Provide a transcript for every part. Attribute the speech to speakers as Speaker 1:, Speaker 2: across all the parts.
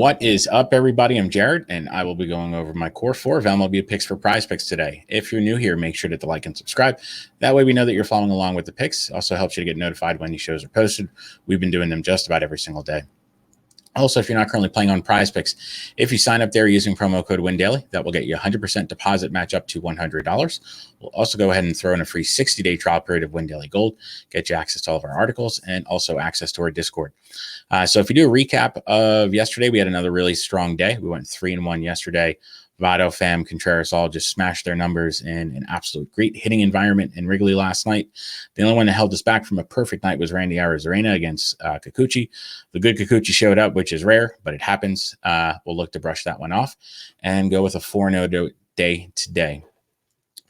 Speaker 1: What is up, everybody? I'm Jared, and I will be going over my core four of MLB picks for PrizePicks today. If you're new here, make sure to hit the like and subscribe. That way we know that you're following along with the picks. Also helps you to get notified when these shows are posted. We've been doing them just about every single day. Also, if you're not currently playing on PrizePicks, if you sign up there using promo code WINDAILY, that will get you a 100% deposit match up to $100. We'll also go ahead and throw in a free 60-day trial period of WinDaily Gold, get you access to all of our articles, and also access to our Discord. So if you do a recap of yesterday, we had another really strong day. We went 3-1 yesterday. Votto, Pham, Contreras all just smashed their numbers in an absolute great hitting environment in Wrigley last night. The only one that held us back from a perfect night was Randy Arozarena against Kikuchi. The good Kikuchi showed up, which is rare, but it happens. We'll look to brush that one off and go with a 4-0 day today.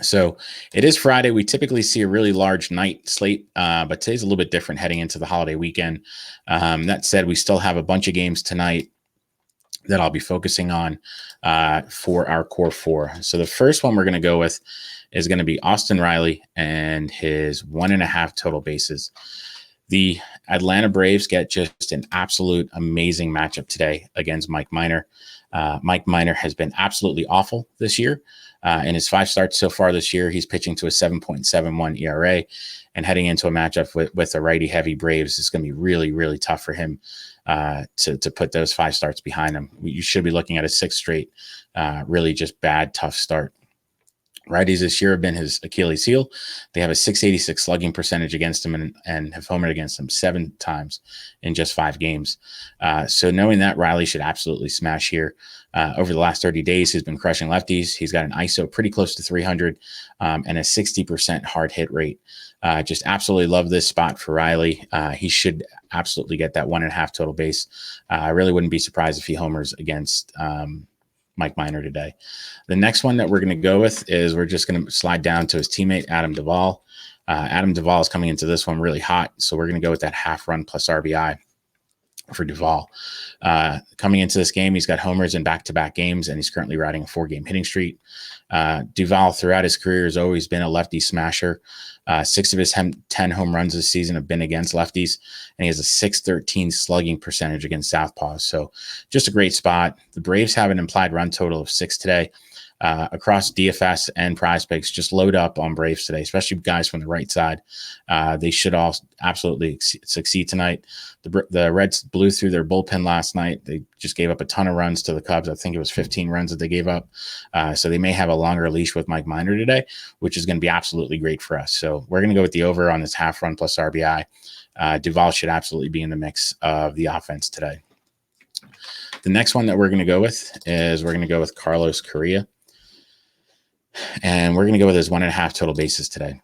Speaker 1: So it is Friday. We typically see a really large night slate, but today's a little bit different heading into the holiday weekend. That said, we still have a bunch of games tonight that I'll be focusing on for our core four. So the first one we're going to go with is going to be Austin Riley and his 1.5 total bases. The Atlanta Braves get just an absolute amazing matchup today against Mike Minor. Mike Minor has been absolutely awful this year. In his 5 starts so far this year, he's pitching to a 7.71 ERA, and heading into a matchup with the righty-heavy Braves, it's going to be really, really tough for him to put those 5 starts behind him. You should be looking at a 6 straight, really just bad, tough start. Righties this year have been his Achilles heel. They have a 686 slugging percentage against him and have homered against him 7 times in just 5 games. So knowing that, Riley should absolutely smash here. Over the last 30 days, he's been crushing lefties. He's got an ISO pretty close to 300 and a 60% hard hit rate. Just absolutely love this spot for Riley. He should absolutely get that 1.5 total base. I really wouldn't be surprised if he homers against Mike Minor today. The next one that we're going to go with is we're just going to slide down to his teammate, Adam Duvall. Adam Duvall is coming into this one really hot, so we're going to go with that half run plus RBI for Duvall. Coming into this game, he's got homers in back-to-back games, and he's currently riding a 4-game hitting streak. Duvall, throughout his career, has always been a lefty smasher. 6 of his 10 home runs this season have been against lefties, and he has a 613 slugging percentage against southpaws. So just a great spot. The Braves have an implied run total of 6 today. Across DFS and PrizePicks, just load up on Braves today, especially guys from the right side. They should all absolutely succeed tonight. The Reds blew through their bullpen last night. They just gave up a ton of runs to the Cubs. I think it was 15 runs that they gave up. So they may have a longer leash with Mike Minor today, which is going to be absolutely great for us. So we're going to go with the over on this half run plus RBI. Duvall should absolutely be in the mix of the offense today. The next one that we're going to go with is we're going to go with Carlos Correa. And we're going to go with his 1.5 total bases today.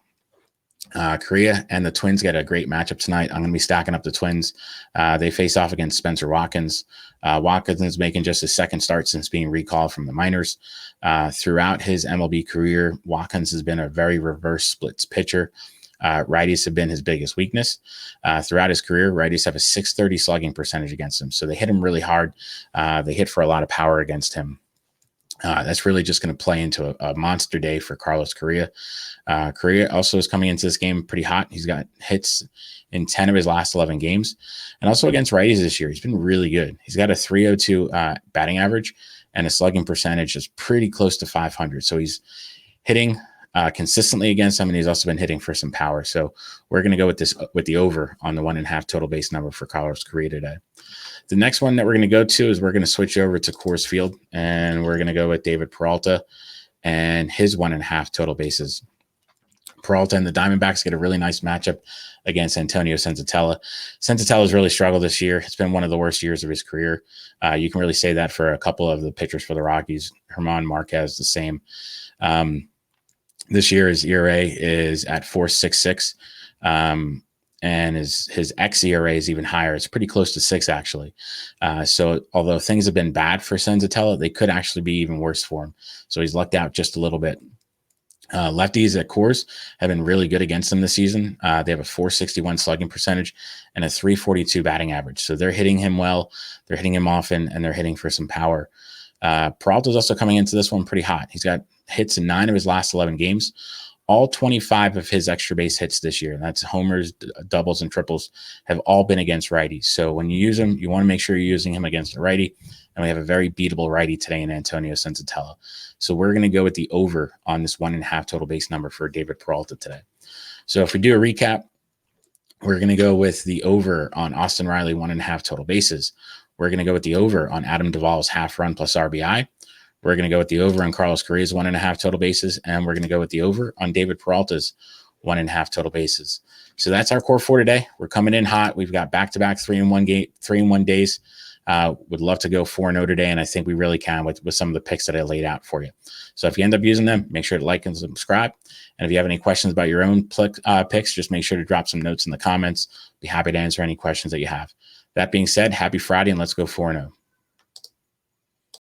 Speaker 1: Correa and the Twins get a great matchup tonight. I'm going to be stacking up the Twins. They face off against Spencer Watkins. Watkins is making just his 2nd start since being recalled from the minors. Throughout his MLB career, Watkins has been a very reverse splits pitcher. Righties have been his biggest weakness. Throughout his career, righties have a 630 slugging percentage against him. So they hit him really hard. They hit for a lot of power against him. That's really just going to play into a monster day for Carlos Correa. Correa also is coming into this game pretty hot. He's got hits in 10 of his last 11 games. And also against righties this year, he's been really good. He's got a 302 batting average and a slugging percentage that's pretty close to 500. So he's hitting consistently against them, and he's also been hitting for some power. So we're going to go with the over on the 1.5 total base number for Carlos Correa today. The next one that we're going to go to is we're going to switch over to Coors Field, and we're going to go with David Peralta and his 1.5 total bases. Peralta and the Diamondbacks get a really nice matchup against Antonio Senzatella. Senzatella's really struggled this year. It's been one of the worst years of his career. You can really say that for a couple of the pitchers for the Rockies. German Marquez, the same. This year, his ERA is at 4.66. And his xERA is even higher. It's pretty close to 6, actually. So although things have been bad for Senzatella, they could actually be even worse for him. So he's lucked out just a little bit. Lefties at Coors have been really good against him this season. They have a 461 slugging percentage and a 342 batting average. So they're hitting him well. They're hitting him often, and they're hitting for some power. Peralta's also coming into this one pretty hot. He's got hits in 9 of his last 11 games. All 25 of his extra base hits this year, and that's homers, doubles, and triples, have all been against righties. So when you use him, you want to make sure you're using him against a righty. and we have a very beatable righty today in Antonio Sensatello. So we're going to go with the over on this 1.5 total base number for David Peralta today. So if we do a recap, we're going to go with the over on Austin Riley 1.5 total bases. We're going to go with the over on Adam Duvall's half run plus RBI. We're going to go with the over on Carlos Correa's 1.5 total bases, and we're going to go with the over on David Peralta's 1.5 total bases. So that's our core for today. We're coming in hot. We've got back-to-back 3-in-1 days. Would love to go 4-0 today, and I think we really can with some of the picks that I laid out for you. So if you end up using them, make sure to like and subscribe. And if you have any questions about your own picks, just make sure to drop some notes in the comments. Be happy to answer any questions that you have. That being said, happy Friday, and let's go 4-0.